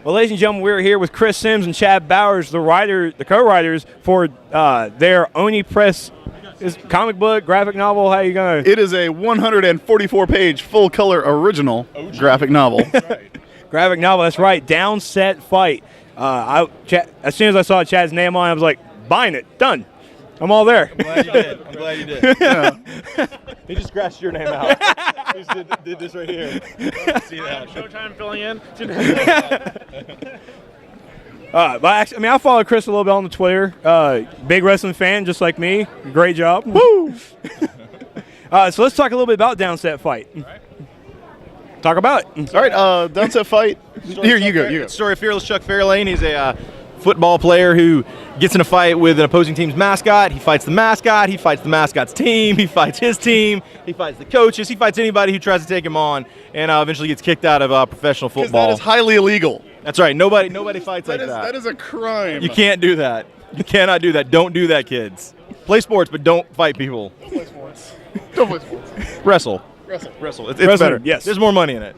Well, ladies and gentlemen, we're here with Chris Sims and Chad Bowers, the co-writers for their Oni Press comic book, graphic novel. How you going? It is a 144-page full-color original graphic novel. Graphic novel, that's right. Downset Fight. As soon as I saw Chad's name on it, I was like, buying it. Done. I'm all there. I'm glad you did. Yeah. He just scratched your name out. He just did this right here. See that? Showtime filling in. But actually, I follow Chris a little bit on the Twitter. Big wrestling fan, just like me. Great job. Woo! So let's talk a little bit about Downset Fight. Right. Talk about it. All right, Downset Fight. Here, you go. It's the story of Fearless Chuck Fairlane. He's a football player who gets in a fight with an opposing team's mascot. He fights the mascot. He fights the mascot's team. He fights his team. He fights the coaches. He fights anybody who tries to take him on, and eventually gets kicked out of professional football. That is highly illegal. That's right. Nobody fights like that. That is a crime. You can't do that. You cannot do that. Don't do that, kids. Play sports, but don't fight people. Don't play sports. Don't play sports. Wrestle. It's better. Yes. There's more money in it.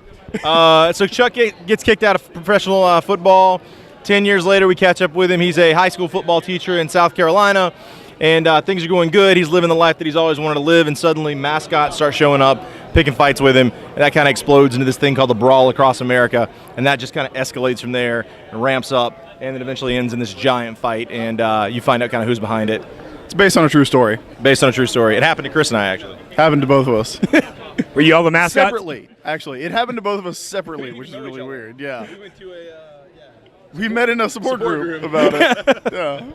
So Chuck gets kicked out of professional football. 10 years later, we catch up with him. He's a high school football teacher in South Carolina, and things are going good. He's living the life that he's always wanted to live, and suddenly mascots start showing up, picking fights with him, and that kind of explodes into this thing called the Brawl across America, and that just kind of escalates from there and ramps up, and then eventually ends in this giant fight, and you find out kind of who's behind it. It's based on a true story. Based on a true story. It happened to Chris and I, actually. Happened to both of us. Were you all the mascots? Separately, actually. It happened to both of us separately, which is really weird. Yeah. We went to We met in a support group about it.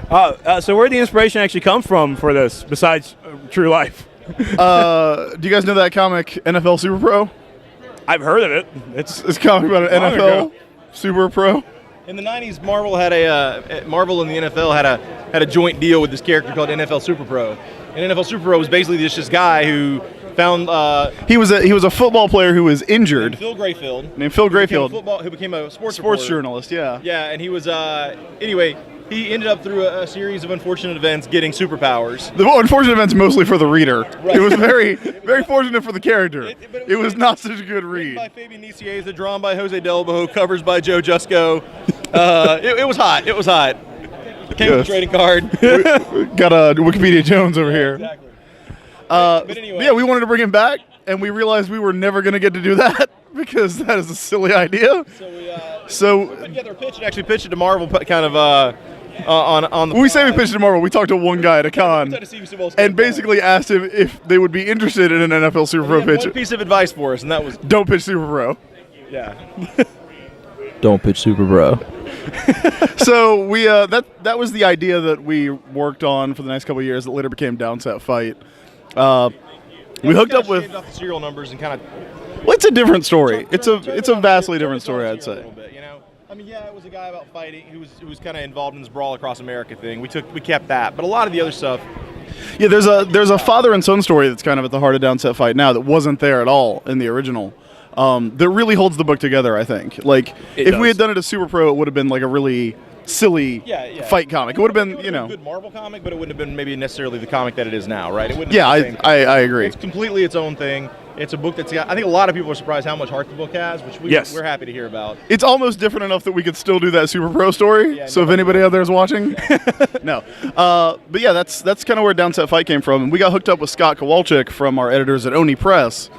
Yeah. So where did the inspiration actually come from for this, besides true life? Do you guys know that comic, NFL Super Pro? I've heard of it. It's a comic about an Long NFL ago. Super Pro. In the 90s, Marvel and the NFL had a joint deal with this character called NFL Super Pro. And NFL Super Pro was basically just this guy who found He was a football player who was injured. Phil Grayfield. Named Phil Grayfield. Who became a sports reporter. journalist, yeah. Yeah, and he was anyway. He ended up through a series of unfortunate events getting superpowers. The unfortunate events mostly for the reader. Right. It was very, very fortunate for the character. It was not such a good read. By Fabian Nicieza, drawn by Jose Delbo, covers by Joe Jusko. It was hot. It was hot. Came with a trading card. Got a Wikipedia Jones over here. Exactly. But anyway. yeah, we wanted to bring him back, and we realized we were never going to get to do that because that is a silly idea. So we put together a pitch and actually pitched it to Marvel, kind of on the. When we say we pitched it to Marvel, we talked to one guy at a con and basically asked him if they would be interested in an NFL Super Pro pitch. One piece of advice for us, and that was don't pitch Super Pro. yeah. Don't pitch Super Pro. So we that was the idea that we worked on for the next couple of years that later became Downset Fight. We hooked up with off the serial numbers and kind of. Well, it's a different story. It's a vastly different story, I'd say. I mean, yeah, it was a guy about fighting who was kind of involved in this Brawl across America thing. We kept that, but a lot of the other stuff. Yeah, there's a father and son story that's kind of at the heart of Downset Fight now that wasn't there at all in the original. That really holds the book together, I think. Like, if we had done it as Super Pro, it would have been like a really silly fight comic. It would have been, a good Marvel comic, but it wouldn't have been maybe necessarily the comic that it is now, right? It wouldn't. Yeah, have been the same I agree. It's completely its own thing. It's a book that's got. I think a lot of people are surprised how much heart the book has, which we're happy to hear about. It's almost different enough that we could still do that Super Pro story. Yeah, so if anybody out there is watching, no. But yeah, that's kind of where Downset Fight came from. And we got hooked up with Scott Kowalczyk from our editors at Oni Press.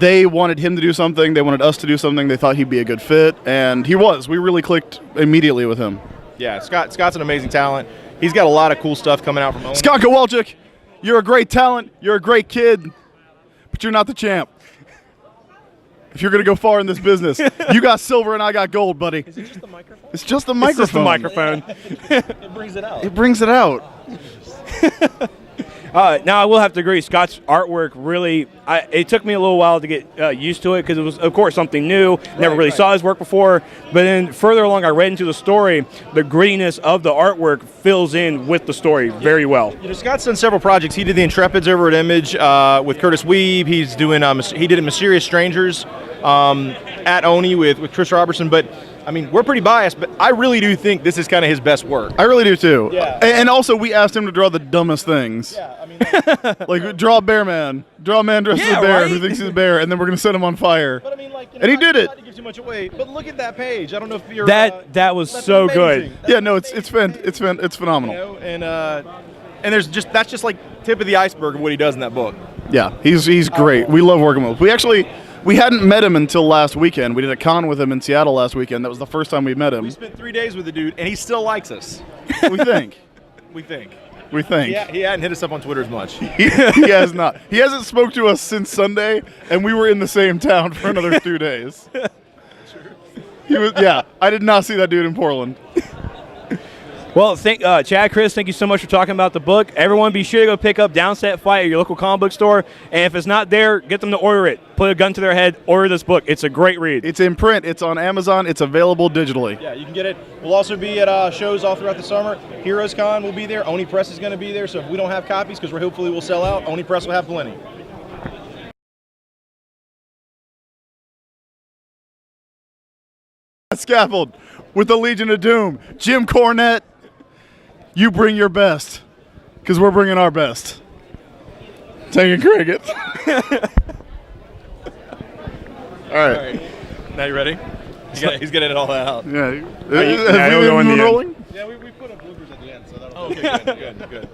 They wanted him to do something. They wanted us to do something. They thought he'd be a good fit, and he was. We really clicked immediately with him. Yeah, Scott's an amazing talent. He's got a lot of cool stuff coming out from Oni. Scott Kowalczyk, you're a great talent. You're a great kid, but you're not the champ. If you're going to go far in this business, you got silver and I got gold, buddy. Is it just the microphone? It's just the microphone. It's just the microphone. It brings it out. It brings it out. Now, I will have to agree, Scott's artwork really, it took me a little while to get used to it because it was, of course, something new. Never really saw his work before. But then further along, I read into the story, the grittiness of the artwork fills in with the story very well. You know, Scott's done several projects. He did the Intrepids over at Image with Curtis Weeb. He did Mysterious Strangers. at Oni with Chris Robertson, but I mean, we're pretty biased, but I really do think this is kind of his best work. I really do too. Yeah. And also, we asked him to draw the dumbest things. Yeah, I mean, Like, draw a bear man. Draw a man dressed as Yeah, a bear right? who thinks he's a bear, and then we're going to set him on fire. but I mean, like, you know, And he did it. Not to give too much away, but look at that page. I don't know if you're That was that's so amazing. good. That's Yeah, no, it's amazing. phenomenal. You know, and there's just that's just like tip of the iceberg of what he does in that book. Yeah, he's great. We love working with him. We hadn't met him until last weekend. We did a con with him in Seattle last weekend. That was the first time we met him. We spent 3 days with the dude, and he still likes us. We think. We think. We think. Yeah, he hadn't hit us up on Twitter as much. He has not. He hasn't spoke to us since Sunday, and we were in the same town for another 2 days. He was. Yeah, I did not see that dude in Portland. Well, Chad, Chris, thank you so much for talking about the book. Everyone, be sure to go pick up Downset Fight at your local comic book store. And if it's not there, get them to order it. Put a gun to their head. Order this book. It's a great read. It's in print. It's on Amazon. It's available digitally. Yeah, you can get it. We'll also be at shows all throughout the summer. Heroes Con will be there. Oni Press is going to be there. So if we don't have copies, because hopefully we'll sell out, Oni Press will have plenty. Scaffold with the Legion of Doom. Jim Cornette, you bring your best, because we're bringing our best. Taking cricket. All right. Now you ready? He's getting it all out. Yeah. Now you'll go in the end. rolling? Yeah, we put up bloopers at the end, so that'll. Okay, good.